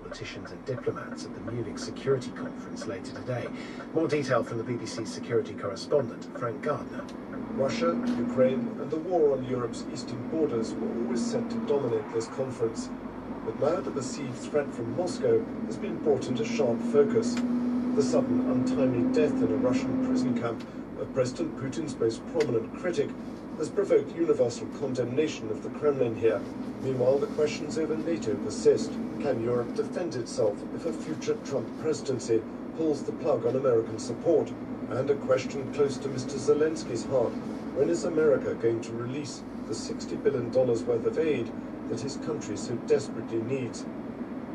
Politicians and diplomats at the Munich Security Conference later today. More detail from the BBC security correspondent, Frank Gardner. Russia, Ukraine and the war on Europe's eastern borders were always set to dominate this conference. But now the perceived threat from Moscow has been brought into sharp focus. The sudden, untimely death in a Russian prison camp of President Putin's most prominent critic has provoked universal condemnation of the Kremlin here. Meanwhile, the questions over NATO persist. Can Europe defend itself if a future Trump presidency pulls the plug on American support? And a question close to Mr. Zelensky's heart: when is America going to release the $60 billion worth of aid that his country so desperately needs?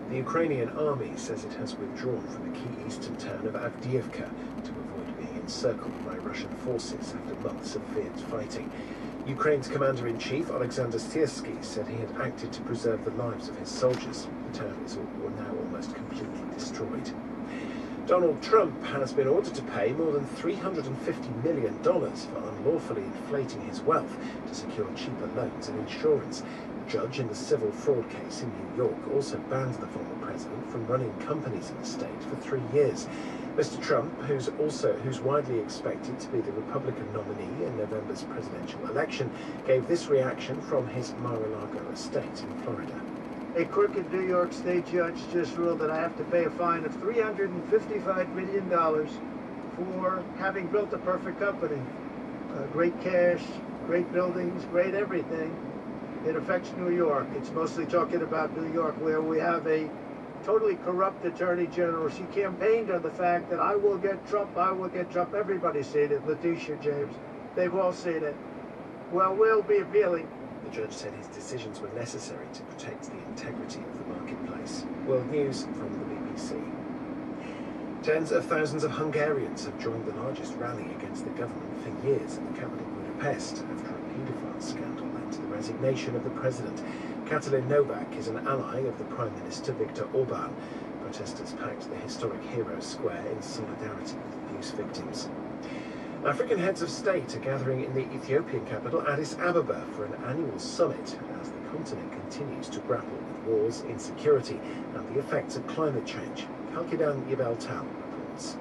The Ukrainian army says it has withdrawn from the key eastern town of Avdiivka to avoid being encircled by Russian forces after months of fierce fighting. Ukraine's commander-in-chief, Alexander Syrskyi, said he had acted to preserve the lives of his soldiers. The town is now almost completely destroyed. Donald Trump has been ordered to pay more than $350 million for unlawfully inflating his wealth to secure cheaper loans and insurance. A judge in the civil fraud case in New York also banned the former president from running companies in the state for 3 years. Mr. Trump, who's widely expected to be the Republican nominee in November's presidential election, gave this reaction from his Mar-a-Lago estate in Florida. A crooked New York State judge just ruled that I have to pay a fine of $355 million for having built a perfect company. Great cash, great buildings, great everything. It affects New York. It's mostly talking about New York, where we have a totally corrupt attorney general. She campaigned on the fact that I will get Trump, I will get Trump. Everybody's seen it. Letitia James, they've all seen it. Well, we'll be appealing. The judge said his decisions were necessary to protect the integrity of the marketplace. World News from the BBC. Tens of thousands of Hungarians have joined the largest rally against the government for years in the capital Budapest after a paedophile scandal led to the resignation of the president. Katalin Novak is an ally of the Prime Minister Viktor Orban. Protesters packed the historic Heroes Square in solidarity with abuse victims. African heads of state are gathering in the Ethiopian capital Addis Ababa for an annual summit as the continent continues to grapple with wars, insecurity and the effects of climate change. Kalkidan Yebel-Tal reports.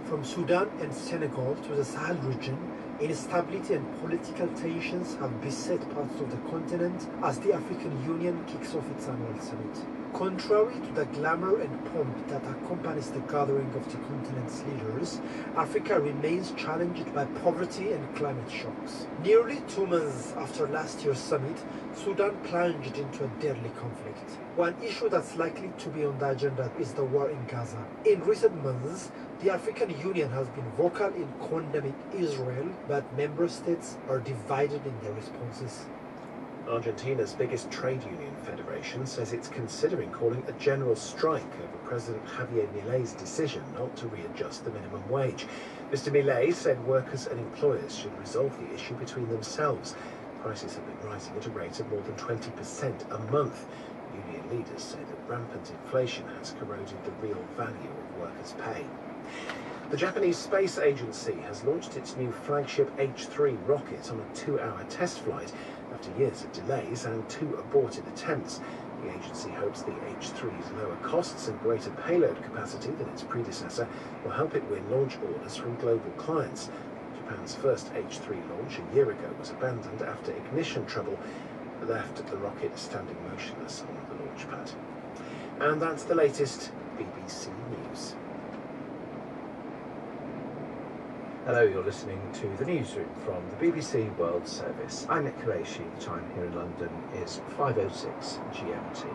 From Sudan and Senegal to the Sahel region, instability and political tensions have beset parts of the continent as the African Union kicks off its annual summit. Contrary to the glamour and pomp that accompanies the gathering of the continent's leaders, Africa remains challenged by poverty and climate shocks. Nearly 2 months after last year's summit, Sudan plunged into a deadly conflict. One issue that's likely to be on the agenda is the war in Gaza. In recent months, the African Union has been vocal in condemning Israel, but member states are divided in their responses. Argentina's biggest trade union federation says it's considering calling a general strike over President Javier Milei's decision not to readjust the minimum wage. Mr. Milei said workers and employers should resolve the issue between themselves. Prices have been rising at a rate of more than 20% a month. Union leaders say that rampant inflation has corroded the real value of workers' pay. The Japanese Space Agency has launched its new flagship H3 rocket on a 2-hour test flight after years of delays and 2 aborted attempts. The agency hopes the H3's lower costs and greater payload capacity than its predecessor will help it win launch orders from global clients. Japan's first H3 launch a year ago was abandoned after ignition trouble left the rocket standing motionless on the launch pad. And that's the latest BBC News. Hello, you're listening to the newsroom from the BBC World Service. I'm Nick Qureshi. The time here in London is 5:06 GMT.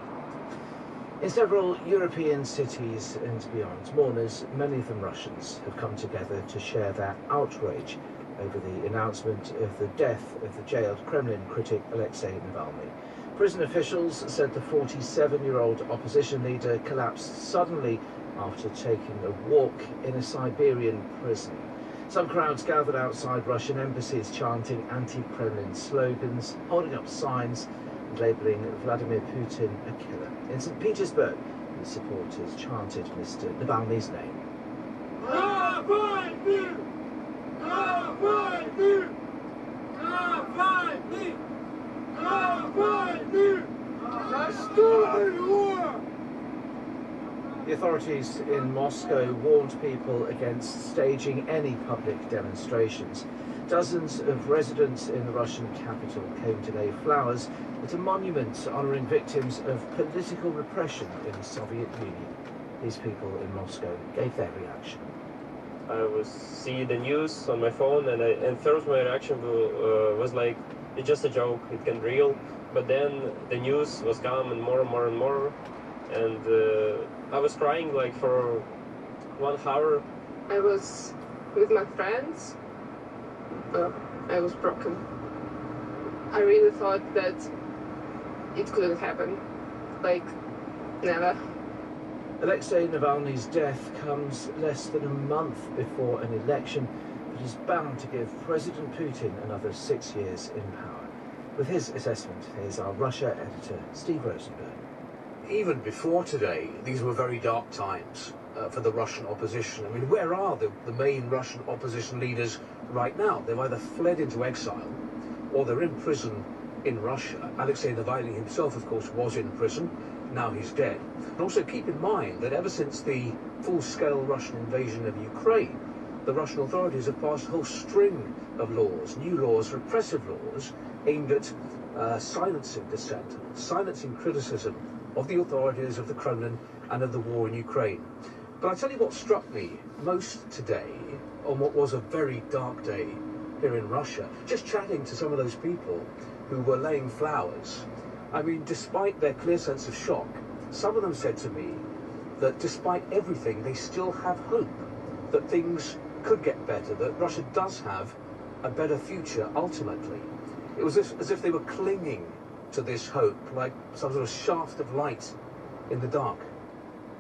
In several European cities and beyond, mourners, many of them Russians, have come together to share their outrage over the announcement of the death of the jailed Kremlin critic Alexei Navalny. Prison officials said the 47-year-old opposition leader collapsed suddenly after taking a walk in a Siberian prison. Some crowds gathered outside Russian embassies chanting anti-Kremlin slogans, holding up signs and labelling Vladimir Putin a killer. In St. Petersburg, the supporters chanted Mr. Navalny's name. Navalny! Navalny! Navalny! Navalny! Zasтой war! The authorities in Moscow warned people against staging any public demonstrations. Dozens of residents in the Russian capital came to lay flowers at a monument honouring victims of political repression in the Soviet Union. These people in Moscow gave their reaction. I was see the news on my phone, and first my reaction was like, it's just a joke, it can be real. But then the news was coming more and more and more, and I was crying like for 1 hour. I was with my friends. I was broken. I really thought that it couldn't happen. Like, never. Alexei Navalny's death comes less than a month before an election that is bound to give President Putin another 6 years in power. With his assessment, here's our Russia editor, Steve Rosenberg. Even before today, these were very dark times for the Russian opposition. I mean, where are the main Russian opposition leaders right now? They've either fled into exile or they're in prison in Russia. Alexei Navalny himself, of course, was in prison. Now he's dead. And also keep in mind that ever since the full-scale Russian invasion of Ukraine, the Russian authorities have passed a whole string of laws, new laws, repressive laws, aimed at silencing dissent, silencing criticism of the authorities of the Kremlin and of the war in Ukraine. But I tell you what struck me most today, on what was a very dark day here in Russia, just chatting to some of those people who were laying flowers. I mean, despite their clear sense of shock, some of them said to me that despite everything, they still have hope that things could get better, that Russia does have a better future ultimately. It was as if they were clinging to this hope, like some sort of shaft of light in the dark.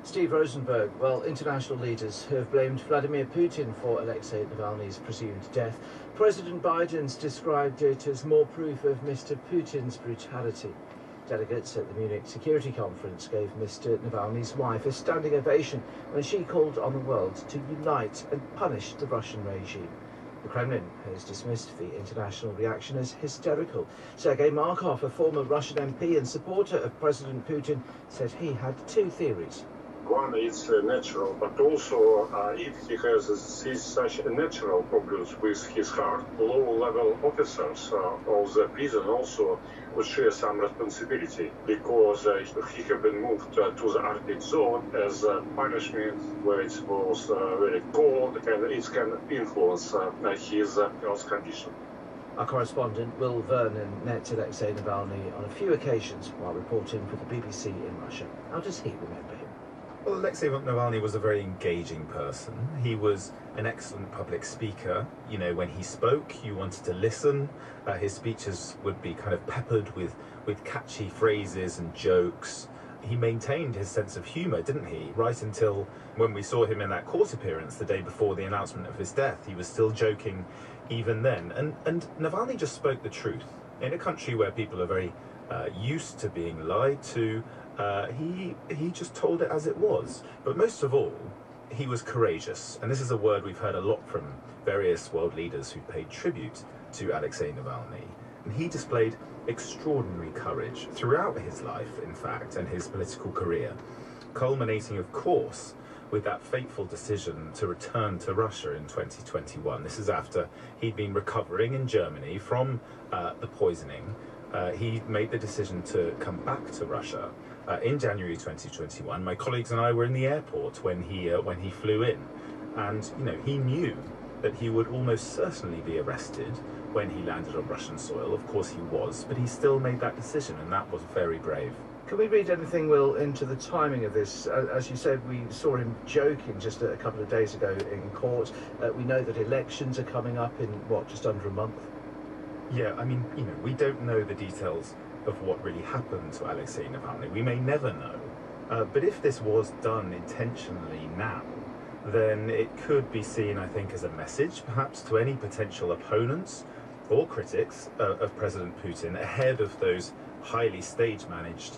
Steve Rosenberg. Well, international leaders who have blamed Vladimir Putin for Alexei Navalny's presumed death. President Biden's described it as more proof of Mr. Putin's brutality. Delegates at the Munich Security Conference gave Mr. Navalny's wife a standing ovation when she called on the world to unite and punish the Russian regime. The Kremlin has dismissed the international reaction as hysterical. Sergei Markov, a former Russian MP and supporter of President Putin, said he had two theories. One is natural, but also if he has such natural problems with his heart, low-level officers of the prison also would share some responsibility, because he have been moved to the Arctic zone as a punishment, where it was very cold, and it can influence his health condition. Our correspondent Will Vernon met Alexei Navalny on a few occasions while reporting for the BBC in Russia. How does he remember him? Well, Alexei Navalny was a very engaging person. He was an excellent public speaker. You know, when he spoke, you wanted to listen. His speeches would be kind of peppered with catchy phrases and jokes. He maintained his sense of humour, didn't he? Right until when we saw him in that court appearance the day before the announcement of his death. He was still joking even then. And Navalny just spoke the truth. In a country where people are very used to being lied to, he just told it as it was. But most of all, he was courageous. And this is a word we've heard a lot from various world leaders who paid tribute to Alexei Navalny. And he displayed extraordinary courage throughout his life, in fact, and his political career, culminating, of course, with that fateful decision to return to Russia in 2021. This is after he'd been recovering in Germany from the poisoning. He made the decision to come back to Russia in January 2021. My colleagues and I were in the airport when he flew in, and he knew that he would almost certainly be arrested when he landed on Russian soil. Of course he was, but he still made that decision, and that was very brave. Can we read anything, Will, into the timing of this? As you said, we saw him joking just a couple of days ago in court. We know that elections are coming up in, just under a month? Yeah, I mean, we don't know the details of what really happened to Alexei Navalny. We may never know. But if this was done intentionally now, then it could be seen, I think, as a message, perhaps, to any potential opponents or critics of President Putin ahead of those highly stage-managed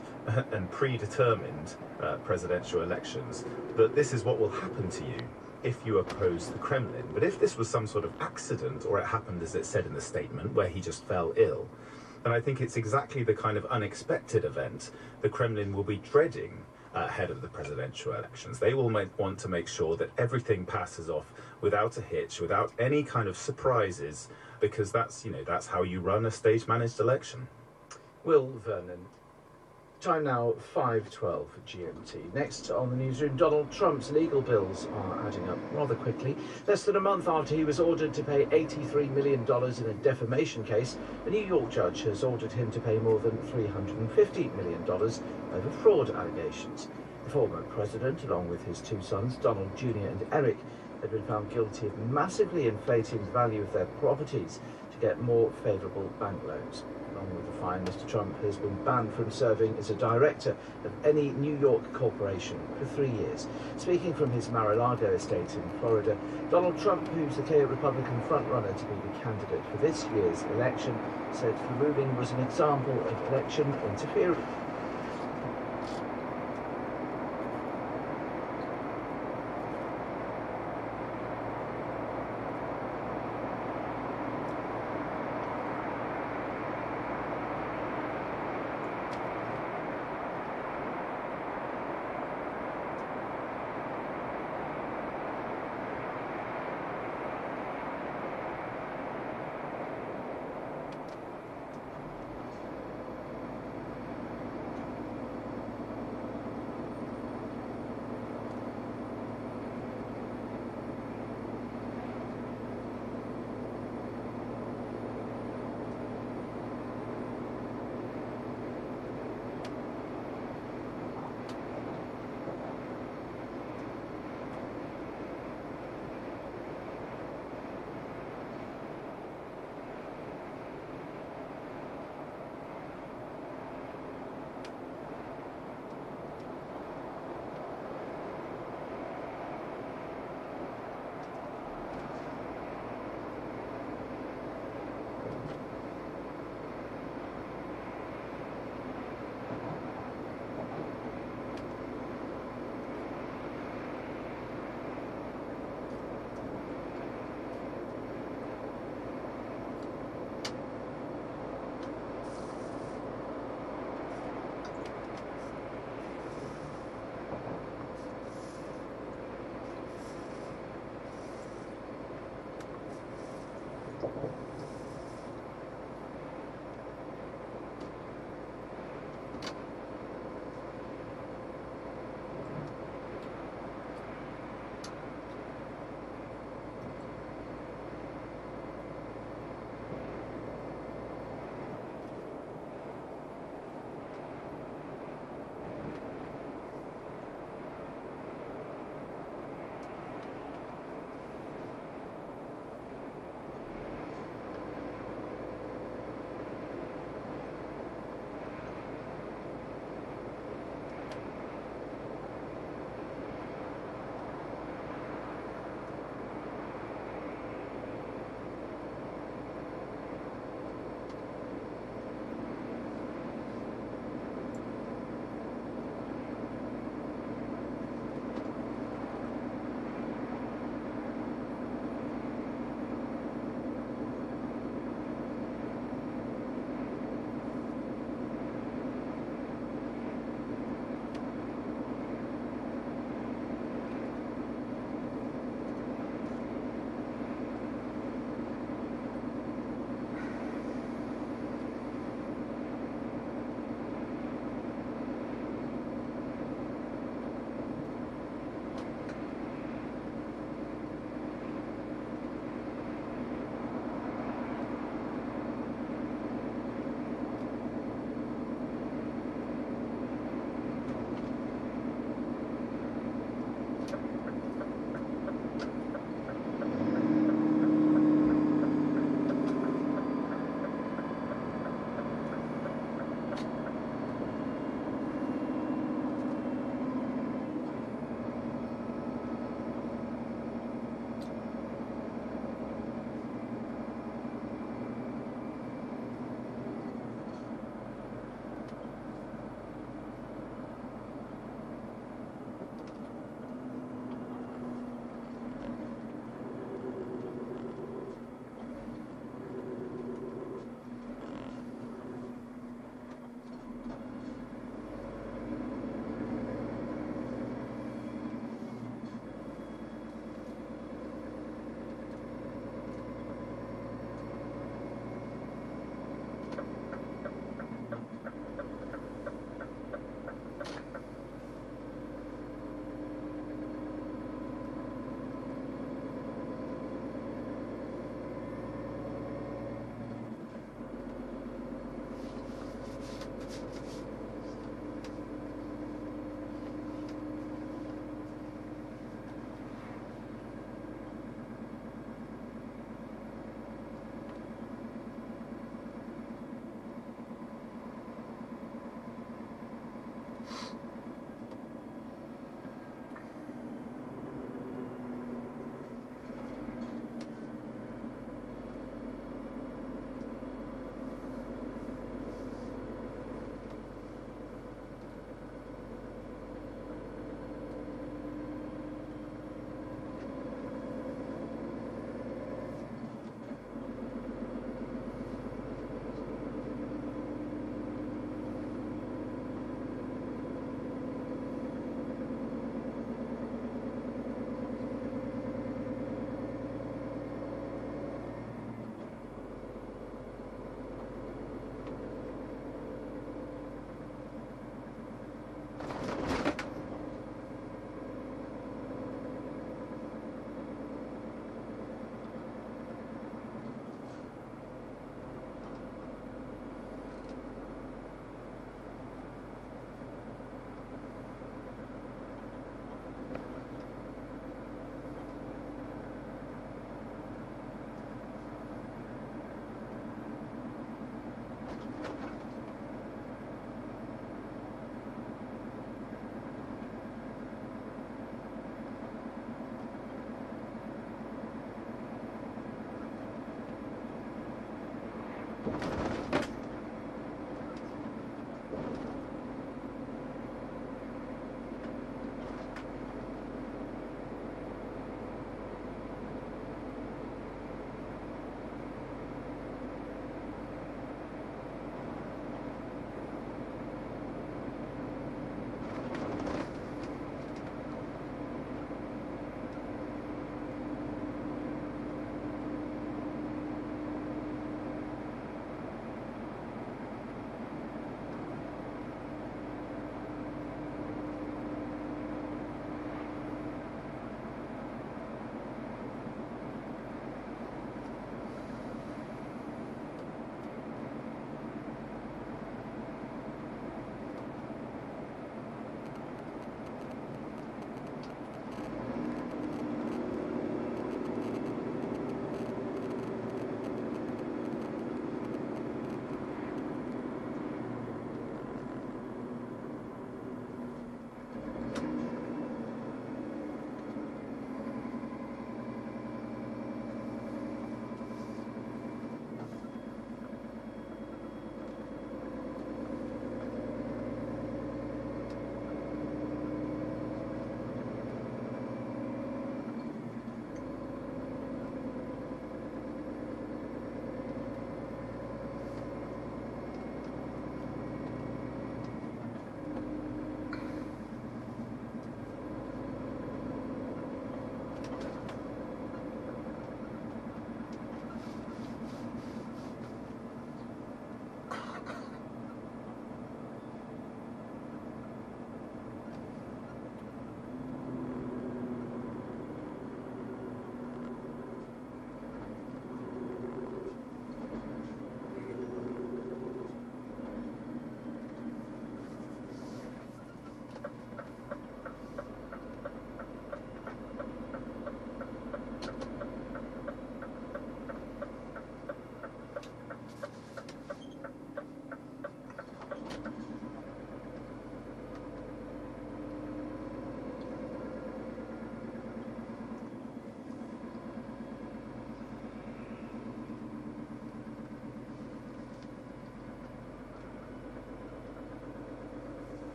and predetermined presidential elections, that this is what will happen to you if you oppose the Kremlin. But if this was some sort of accident, or it happened as it said in the statement, where he just fell ill, then I think it's exactly the kind of unexpected event the Kremlin will be dreading ahead of the presidential elections. They will want to make sure that everything passes off without a hitch, without any kind of surprises, because that's how you run a stage-managed election. Will Vernon. Time now 5:12 GMT. Next on the newsroom, Donald Trump's legal bills are adding up rather quickly. Less than a month after he was ordered to pay $83 million in a defamation case, a New York judge has ordered him to pay more than $350 million over fraud allegations. The former president, along with his two sons, Donald Jr. and Eric, had been found guilty of massively inflating the value of their properties to get more favourable bank loans. Along with the fine, Mr. Trump has been banned from serving as a director of any New York corporation for 3 years. Speaking from his Mar-a-Lago estate in Florida, Donald Trump, who's the clear Republican frontrunner to be the candidate for this year's election, said the ruling was an example of election interference.